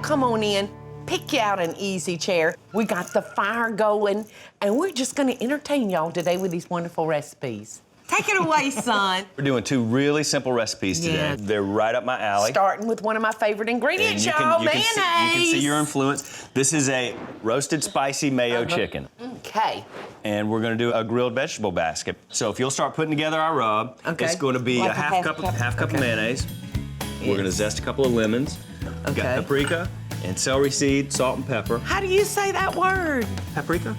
come on in, pick you out an easy chair. We got the fire going, and we're just gonna entertain y'all today with these wonderful recipes. Take it away, son. We're doing two really simple recipes today. Yeah. They're right up my alley. Starting with one of my favorite ingredients, y'all, mayonnaise. You can see your influence. This is a roasted spicy mayo chicken. Okay. And we're gonna do a grilled vegetable basket. So if you'll start putting together our rub, it's gonna be Like a half cup of mayonnaise. Yes. We're gonna zest a couple of lemons. We've got paprika and celery seed, salt and pepper. How do you say that word? Paprika?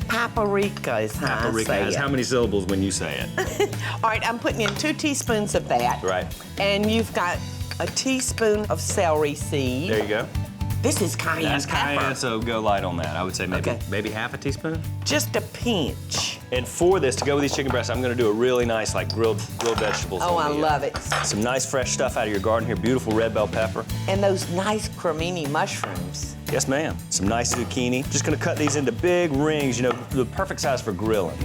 Paprika is how Paprika I say has it. how many syllables when you say it? All right, I'm putting in 2 teaspoons of that. Right. And you've got a teaspoon of celery seed. There you go. This is cayenne That's pepper. cayenne, so go light on that. I would say maybe half a teaspoon. Just a pinch. And for this, to go with these chicken breasts, I'm gonna do a really nice, like, grilled vegetables. Oh, I love it. Some nice fresh stuff out of your garden here. Beautiful red bell pepper. And those nice cremini mushrooms. Yes, ma'am. Some nice zucchini. Just gonna cut these into big rings, you know, the perfect size for grilling.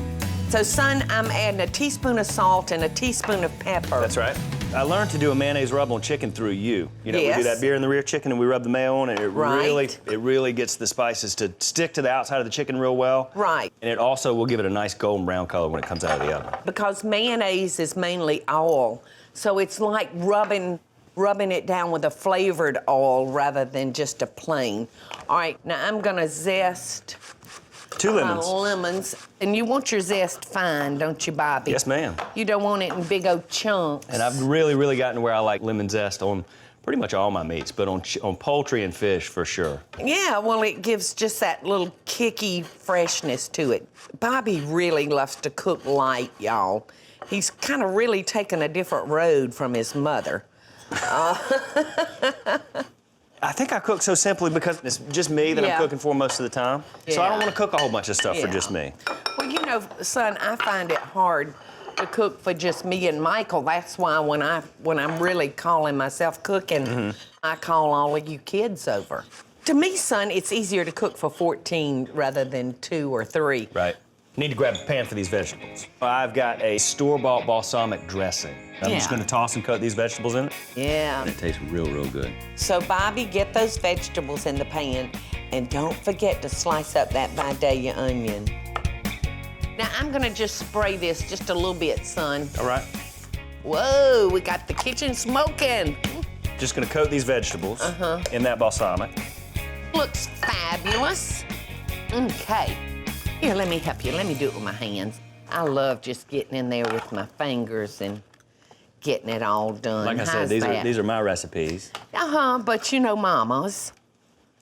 So, son, I'm adding a teaspoon of salt and a teaspoon of pepper. That's right. I learned to do a mayonnaise rub on chicken through you. You know, we do that beer in the rear chicken and we rub the mayo on it. It really gets the spices to stick to the outside of the chicken real well. Right. And it also will give it a nice golden brown color when it comes out of the oven. Because mayonnaise is mainly oil, so it's like rubbing it down with a flavored oil rather than just a plain. All right, now I'm gonna zest 2 lemons. Lemons. And you want your zest fine, don't you, Bobby? Yes, ma'am. You don't want it in big old chunks. And I've really gotten to where I like lemon zest on pretty much all my meats, but on poultry and fish for sure. Yeah, well, it gives just that little kicky freshness to it. Bobby really loves to cook light, y'all. He's kind of really taken a different road from his mother. I think I cook so simply because it's just me that I'm cooking for most of the time. Yeah. So I don't want to cook a whole bunch of stuff for just me. Well, you know, son, I find it hard to cook for just me and Michael. That's why when I'm really calling myself cooking, I call all of you kids over. To me, son, it's easier to cook for 14 rather than 2 or 3. Right. Need to grab a pan for these vegetables. I've got a store-bought balsamic dressing. I'm just gonna toss and cut these vegetables in it. Yeah. And it tastes real good. So, Bobby, get those vegetables in the pan, and don't forget to slice up that Vidalia onion. Now, I'm gonna just spray this just a little bit, son. All right. Whoa, we got the kitchen smoking. Just gonna coat these vegetables in that balsamic. Looks fabulous. Okay. Here, let me help you. Let me do it with my hands. I love just getting in there with my fingers and getting it all done. Like I said, these are my recipes. But you know mamas.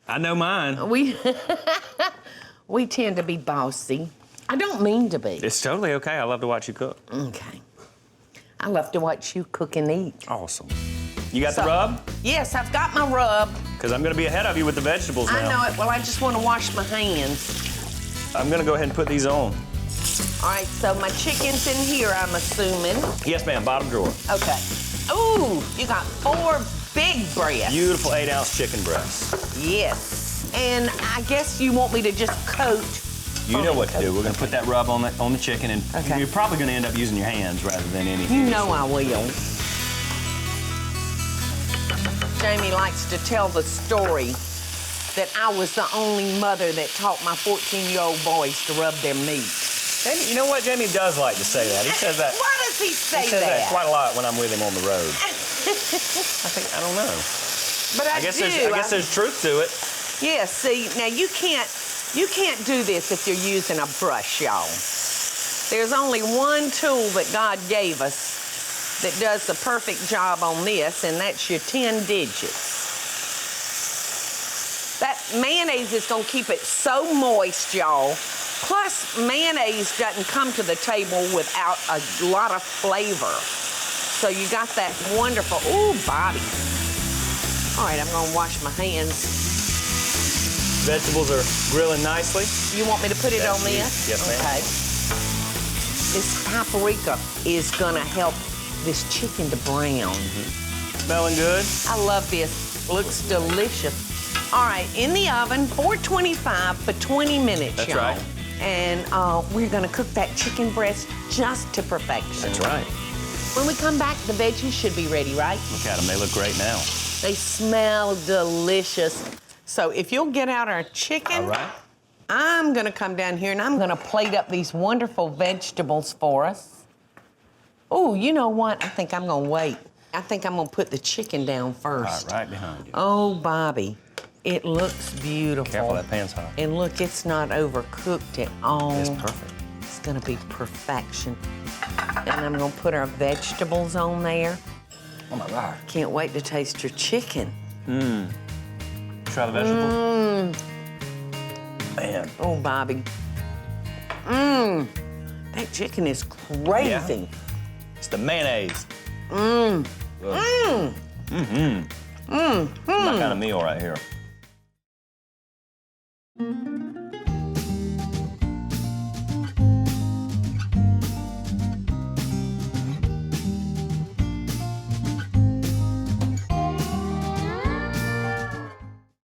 I know mine. We tend to be bossy. I don't mean to be. It's totally okay. I love to watch you cook. Okay. I love to watch you cook and eat. Awesome. You got the rub? Yes, I've got my rub. Because I'm gonna be ahead of you with the vegetables now. I know it. Well, I just want to wash my hands. I'm gonna go ahead and put these on. All right, so my chicken's in here, I'm assuming. Yes, ma'am, bottom drawer. Okay. Ooh, you got 4 big breasts. Beautiful 8-ounce chicken breasts. Yes. And I guess you want me to just coat. You know what to do. We're gonna put that rub on the chicken, and you're probably gonna end up using your hands rather than anything. You know I will. Jamie likes to tell the story that I was the only mother that taught my 14-year-old boys to rub their meat. Jamie, you know what? Jamie does like to say that. He says that. Why does he say He says that quite a lot when I'm with him on the road. I don't know. But I guess do. I guess there's truth to it. Yeah, see, now you can't do this if you're using a brush, y'all. There's only one tool that God gave us that does the perfect job on this, and that's your 10 digits. That mayonnaise is gonna keep it so moist, y'all. Plus, mayonnaise doesn't come to the table without a lot of flavor. So you got that wonderful, ooh, Bobby. All right, I'm gonna wash my hands. Vegetables are grilling nicely. You want me to put it on this? Yes, ma'am. Okay. This paprika is gonna help this chicken to brown. Smelling good. I love this. Looks delicious. All right, in the oven, 425 for 20 minutes, That's y'all. right. And we're gonna cook that chicken breast just to perfection. That's right. When we come back, the veggies should be ready, right? Look at them. They look great now. They smell delicious. So if you'll get out our chicken, All right. I'm gonna come down here and I'm gonna plate up these wonderful vegetables for us. Oh, you know what? I think I'm gonna wait. I think I'm gonna put the chicken down first. Right behind you. Oh, Bobby, it looks beautiful. Careful, that pan's hot. And look, it's not overcooked at all. It's perfect. It's gonna be perfection. And I'm gonna put our vegetables on there. Oh my God. Can't wait to taste your chicken. Try the vegetables. Man. Oh, Bobby. That chicken is crazy. It's the mayonnaise. My kind of meal right here.